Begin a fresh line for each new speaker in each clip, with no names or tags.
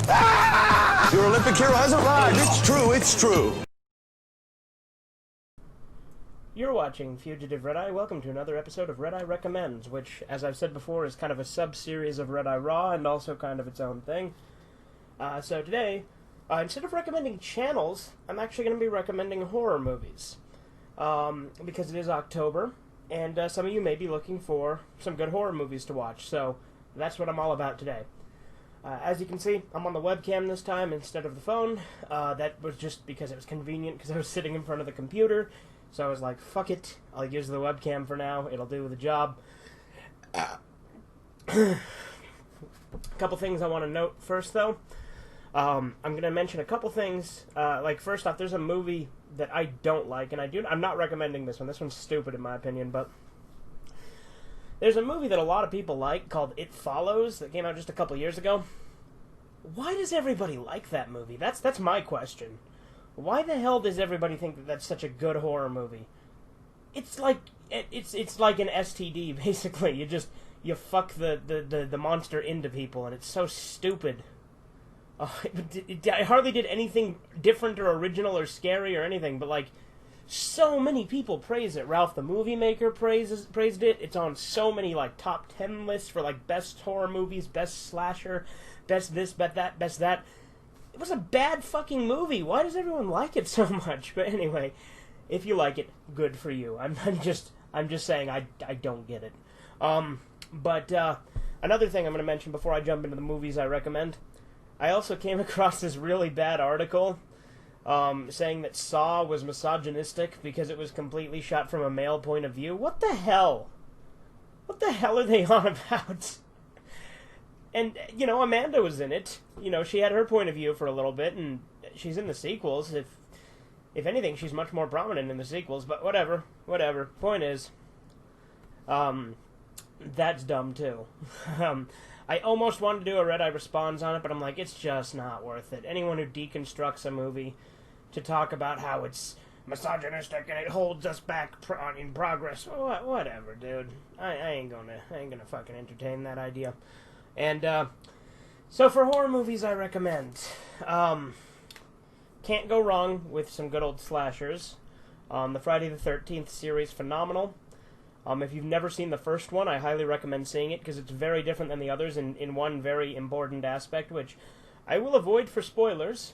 Your Olympic hero has arrived. It's true, it's true.
You're watching Fugitive Redeye. Welcome to another episode of Redeye Recommends, which, as I've said before, is kind of a sub-series of Redeye Raw and also kind of its own thing. So today, instead of recommending channels, I'm actually going to be recommending horror movies. Because it is October, and some of you may be looking for some good horror movies to watch, so that's what I'm all about today. As you can see, I'm on the webcam this time instead of the phone. That was just because it was convenient, because I was sitting in front of the computer. So I was like, fuck it, I'll use the webcam for now, it'll do the job. A couple things I want to note first, though. I'm going to mention a couple things. First off, there's a movie that I don't like, and I'm not recommending this one. This one's stupid in my opinion, but there's a movie that a lot of people like called It Follows that came out just a couple years ago. Why does everybody like that movie? That's my question. Why the hell does everybody think that that's such a good horror movie? It's like it's like an STD basically. You fuck the monster into people, and it's so stupid. I hardly did anything different or original or scary or anything, but like so many people praise it. Ralph the Movie Maker praised it. It's on so many like top 10 lists for like best horror movies, best slasher, best this, best that. It was a bad fucking movie. Why does everyone like it so much? But anyway, if you like it, good for you. I'm just saying I don't get it. But another thing I'm going to mention before I jump into the movies I recommend, I also came across this really bad article saying that Saw was misogynistic because it was completely shot from a male point of view. What the hell? What the hell are they on about? And, you know, Amanda was in it. You know, she had her point of view for a little bit, and she's in the sequels. If anything, she's much more prominent in the sequels, but whatever. Point is, that's dumb, too. I almost wanted to do a Redeye Responds on it, but I'm like, it's just not worth it. Anyone who deconstructs a movie to talk about how it's misogynistic and it holds us back in progress, whatever, dude. I ain't gonna fucking entertain that idea. And, so for horror movies I recommend, can't go wrong with some good old slashers. The Friday the 13th series, phenomenal. If you've never seen the first one, I highly recommend seeing it, because it's very different than the others in one very important aspect, which I will avoid for spoilers,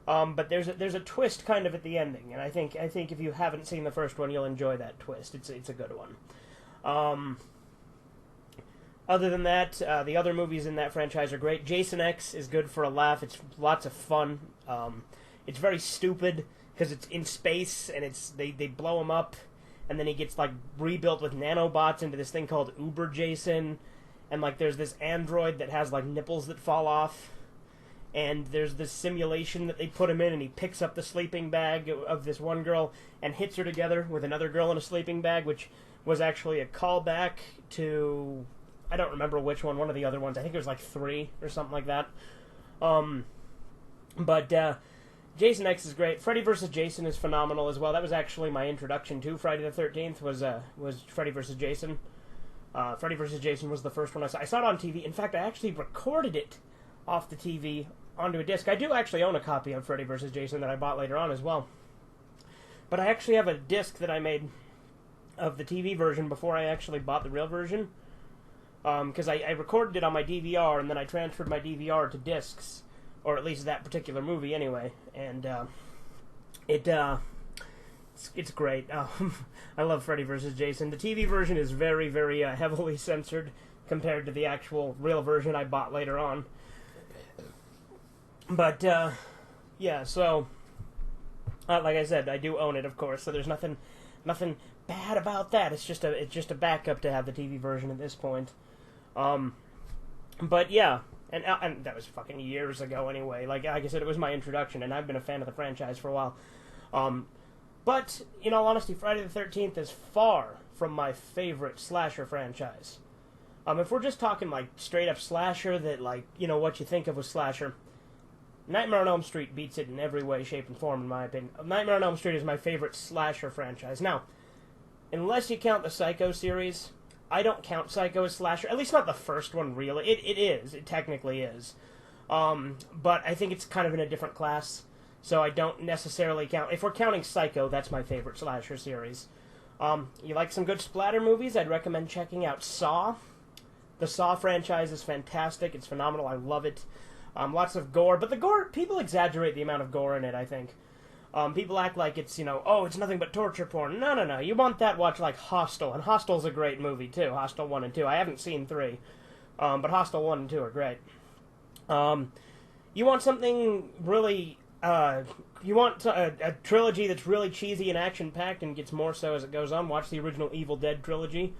but there's a twist kind of at the ending, and I think if you haven't seen the first one, you'll enjoy that twist. It's a good one. Other than that, the other movies in that franchise are great. Jason X is good for a laugh. It's lots of fun. It's very stupid because it's in space and they blow him up, and then he gets like rebuilt with nanobots into this thing called Uber Jason, and like there's this android that has like nipples that fall off, and there's this simulation that they put him in, and he picks up the sleeping bag of this one girl and hits her together with another girl in a sleeping bag, which was actually a callback to, I don't remember which one of the other ones. I think it was like 3 or something like that. But Jason X is great. Freddy vs. Jason is phenomenal as well. That was actually my introduction to Friday the 13th, was Freddy vs. Jason. Freddy vs. Jason was the first one I saw. I saw it on TV. In fact, I actually recorded it off the TV onto a disc. I do actually own a copy of Freddy vs. Jason that I bought later on as well. But I actually have a disc that I made of the TV version before I actually bought the real version. Because I recorded it on my DVR, and then I transferred my DVR to discs, or at least that particular movie anyway, and it's great. I love Freddy vs. Jason. The TV version is very, very heavily censored compared to the actual real version I bought later on. But yeah, so like I said, I do own it, of course, so there's nothing bad about that. It's just a backup to have the TV version at this point. But yeah, and that was fucking years ago anyway. Like I said, it was my introduction, and I've been a fan of the franchise for a while. But in all honesty, Friday the 13th is far from my favorite slasher franchise. If we're just talking like straight up slasher, that like, you know, what you think of with slasher, Nightmare on Elm Street beats it in every way, shape, and form, in my opinion. Nightmare on Elm Street is my favorite slasher franchise. Now, unless you count the Psycho series, I don't count Psycho as slasher, at least not the first one, really. It is. It technically is. But I think it's kind of in a different class, so I don't necessarily count. If we're counting Psycho, that's my favorite slasher series. You like some good splatter movies? I'd recommend checking out Saw. The Saw franchise is fantastic. It's phenomenal. I love it. Lots of gore, but the gore, people exaggerate the amount of gore in it, I think. People act like it's, oh, it's nothing but torture porn. No, no, no. You want that, watch like Hostel, and Hostel's a great movie, too. Hostel 1 and 2. I haven't seen 3, but Hostel 1 and 2 are great. You want something really, you want a trilogy that's really cheesy and action-packed and gets more so as it goes on, watch the original Evil Dead trilogy.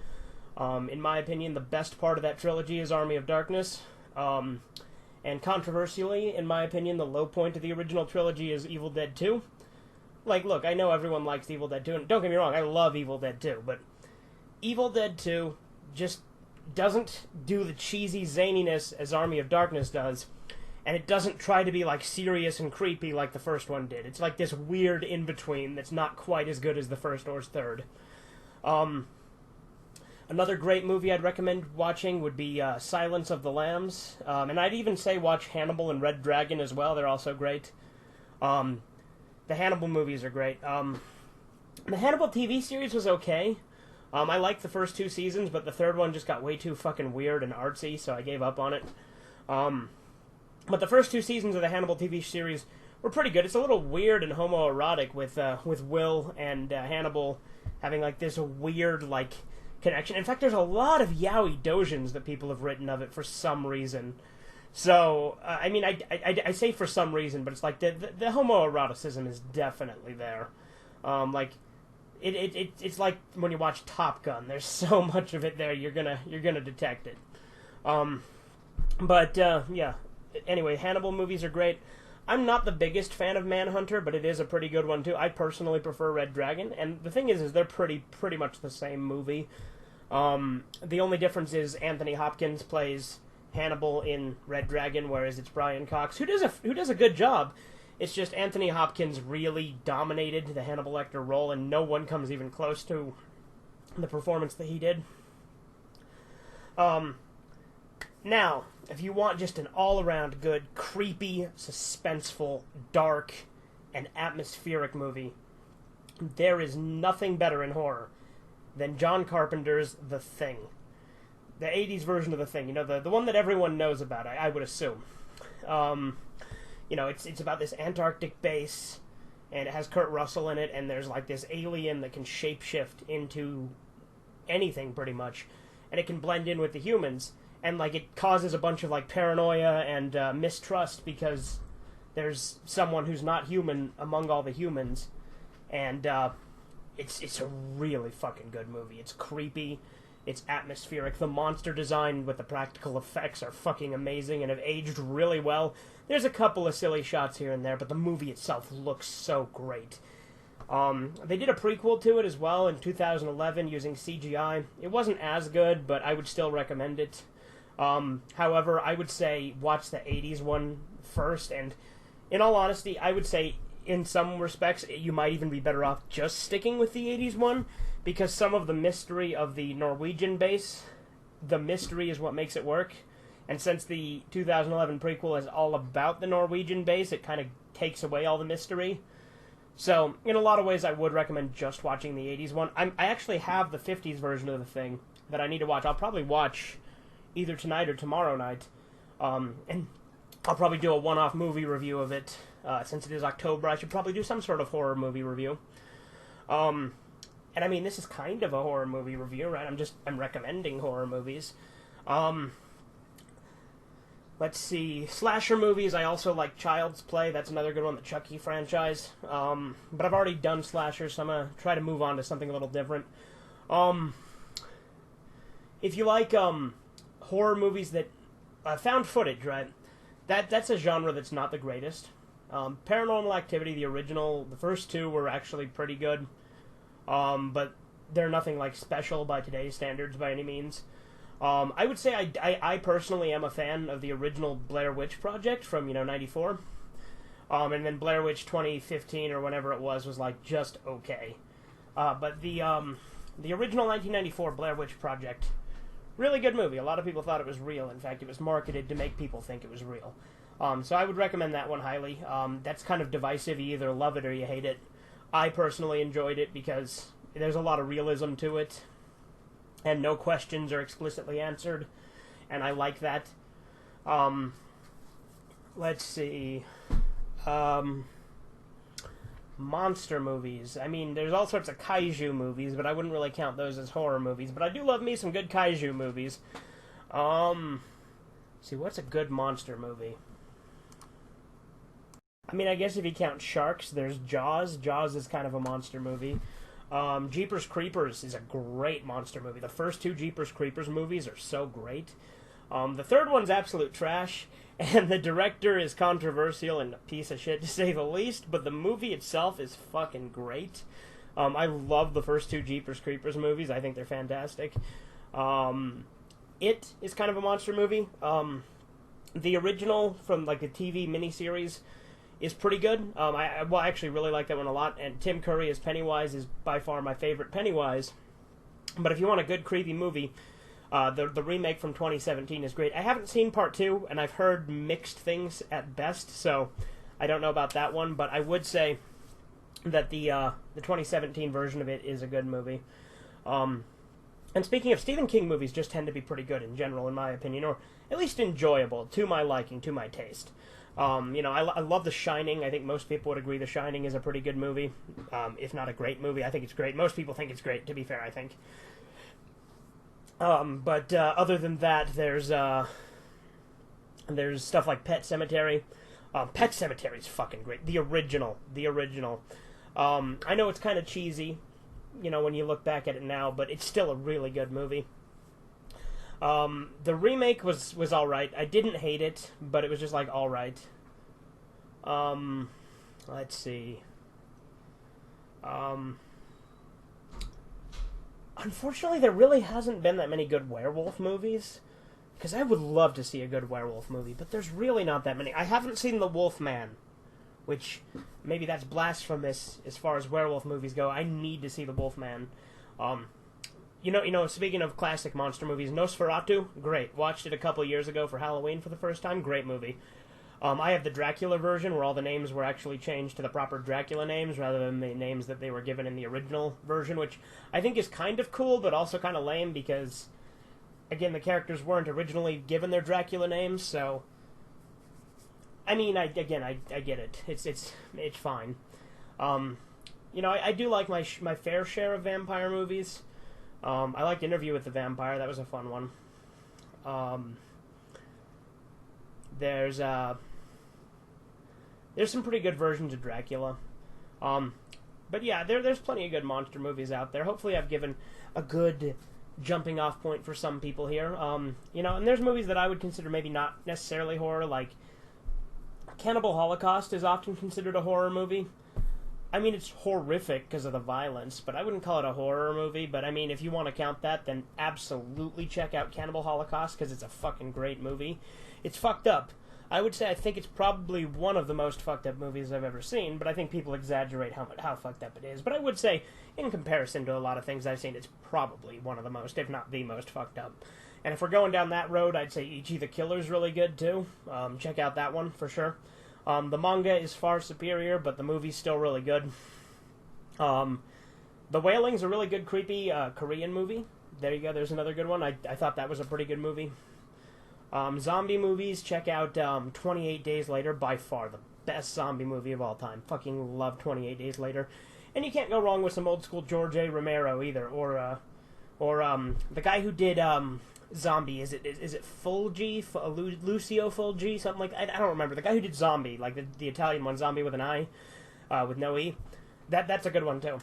In my opinion, the best part of that trilogy is Army of Darkness. And controversially, in my opinion, the low point of the original trilogy is Evil Dead 2. Like, look, I know everyone likes Evil Dead 2, and don't get me wrong, I love Evil Dead 2, but Evil Dead 2 just doesn't do the cheesy zaniness as Army of Darkness does, and it doesn't try to be, like, serious and creepy like the first one did. It's like this weird in-between that's not quite as good as the first or third. Another great movie I'd recommend watching would be Silence of the Lambs. And I'd even say watch Hannibal and Red Dragon as well. They're also great. The Hannibal movies are great. The Hannibal TV series was okay. I liked the first 2 seasons, but the third one just got way too fucking weird and artsy, so I gave up on it. But the first 2 seasons of the Hannibal TV series were pretty good. It's a little weird and homoerotic with Will and Hannibal having like this weird like connection. In fact, there's a lot of yaoi dojins that people have written of it for some reason. So, I mean, I say for some reason, but it's like the homoeroticism is definitely there. Like, it's like when you watch Top Gun. There's so much of it there, you're gonna detect it. Yeah. Anyway, Hannibal movies are great. I'm not the biggest fan of Manhunter, but it is a pretty good one too. I personally prefer Red Dragon, and the thing is they're pretty much the same movie. The only difference is Anthony Hopkins plays Hannibal in Red Dragon, whereas it's Brian Cox, who does a good job. It's just Anthony Hopkins really dominated the Hannibal Lecter role, and no one comes even close to the performance that he did. Now, if you want just an all-around good, creepy, suspenseful, dark, and atmospheric movie, there is nothing better in horror than John Carpenter's The Thing. The 80s version of The Thing, the one that everyone knows about, I would assume. It's about this Antarctic base, and it has Kurt Russell in it, and there's like this alien that can shapeshift into anything, pretty much, and it can blend in with the humans. And, like, it causes a bunch of, like, paranoia and mistrust because there's someone who's not human among all the humans. And it's a really fucking good movie. It's creepy. It's atmospheric. The monster design with the practical effects are fucking amazing and have aged really well. There's a couple of silly shots here and there, but the movie itself looks so great. They did a prequel to it as well in 2011 using CGI. It wasn't as good, but I would still recommend it. However, I would say watch the 80s one first, and in all honesty, I would say in some respects you might even be better off just sticking with the 80s one, because some of the mystery of the Norwegian base, the mystery is what makes it work, and since the 2011 prequel is all about the Norwegian base, it kind of takes away all the mystery. So, in a lot of ways, I would recommend just watching the 80s one. I actually have the 50s version of The Thing that I need to watch. I'll probably watch either tonight or tomorrow night, and I'll probably do a one-off movie review of it. Since it is October, I should probably do some sort of horror movie review. And I mean, this is kind of a horror movie review, right? I'm recommending horror movies. Let's see, slasher movies. I also like Child's Play. That's another good one, the Chucky franchise. But I've already done slashers, so I'm gonna try to move on to something a little different. If you like horror movies that found footage, right? That's a genre that's not the greatest. Paranormal Activity, the original, the first 2 were actually pretty good, but they're nothing like special by today's standards by any means. I would say I personally am a fan of the original Blair Witch Project from 94, and then Blair Witch 2015 or whenever it was like just okay. But the original 1994 Blair Witch Project, really good movie. A lot of people thought it was real. In fact, it was marketed to make people think it was real. So I would recommend that one highly. That's kind of divisive. You either love it or you hate it. I personally enjoyed it because there's a lot of realism to it, and no questions are explicitly answered, and I like that. Let's see. Monster movies. I mean, there's all sorts of kaiju movies, but I wouldn't really count those as horror movies. But I do love me some good kaiju movies. See, what's a good monster movie? I mean, I guess if you count sharks, there's Jaws. Jaws is kind of a monster movie. Jeepers Creepers is a great monster movie. The first two Jeepers Creepers movies are so great. The third one's absolute trash, and the director is controversial and a piece of shit, to say the least, but the movie itself is fucking great. I love the first two Jeepers Creepers movies. I think they're fantastic. It is kind of a monster movie. The original from, like, the TV miniseries is pretty good. I actually really like that one a lot, and Tim Curry as Pennywise is by far my favorite Pennywise. But if you want a good creepy movie, the remake from 2017 is great. I haven't seen part 2, and I've heard mixed things at best, so I don't know about that one, but I would say that the 2017 version of it is a good movie. And speaking of, Stephen King movies just tend to be pretty good in general, in my opinion, or at least enjoyable, to my liking, to my taste. I love The Shining. I think most people would agree The Shining is a pretty good movie, if not a great movie. I think it's great. Most people think it's great, to be fair, I think. But other than that, there's stuff like Pet Sematary. Pet Sematary is fucking great. The original. I know it's kind of cheesy, when you look back at it now, but it's still a really good movie. The remake was alright. I didn't hate it, but it was just like alright. Let's see. Unfortunately, there really hasn't been that many good werewolf movies, because I would love to see a good werewolf movie, but there's really not that many. I haven't seen The Wolfman, which maybe that's blasphemous as far as werewolf movies go. I need to see The Wolfman. Speaking of classic monster movies, Nosferatu, great. Watched it a couple years ago for Halloween for the first time. Great movie. I have the Dracula version, where all the names were actually changed to the proper Dracula names, rather than the names that they were given in the original version, which I think is kind of cool, but also kind of lame, because, again, the characters weren't originally given their Dracula names, so... I mean, I get it. It's fine. I do like my fair share of vampire movies. I liked Interview with the Vampire. That was a fun one. There's some pretty good versions of Dracula. But yeah, there's plenty of good monster movies out there. Hopefully I've given a good jumping off point for some people here. And there's movies that I would consider maybe not necessarily horror, like Cannibal Holocaust is often considered a horror movie. I mean, it's horrific because of the violence, but I wouldn't call it a horror movie. But I mean, if you want to count that, then absolutely check out Cannibal Holocaust, because it's a fucking great movie. It's fucked up. I would say I think it's probably one of the most fucked up movies I've ever seen, but I think people exaggerate how fucked up it is. But I would say, in comparison to a lot of things I've seen, it's probably one of the most, if not the most fucked up. And if we're going down that road, I'd say Ichi the Killer's really good, too. Check out that one, for sure. The manga is far superior, but the movie's still really good. The Wailing's a really good, creepy Korean movie. There you go, there's another good one. I thought that was a pretty good movie. Zombie movies, check out 28 Days Later, by far the best zombie movie of all time. Fucking love 28 Days Later. And you can't go wrong with some old school George A. Romero either, or the guy who did Zombie, is it Fulci, Lucio Fulci, something like that? I don't remember. The guy who did Zombie, like the Italian one, Zombie with an I, with no E. That's a good one too.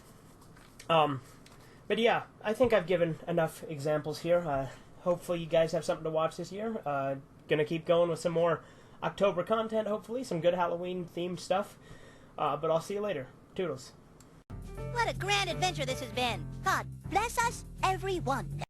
But yeah, I think I've given enough examples here. Hopefully you guys have something to watch this year. Gonna keep going with some more October content, hopefully. Some good Halloween-themed stuff. But I'll see you later. Toodles.
What a grand adventure this has been. God bless us, everyone.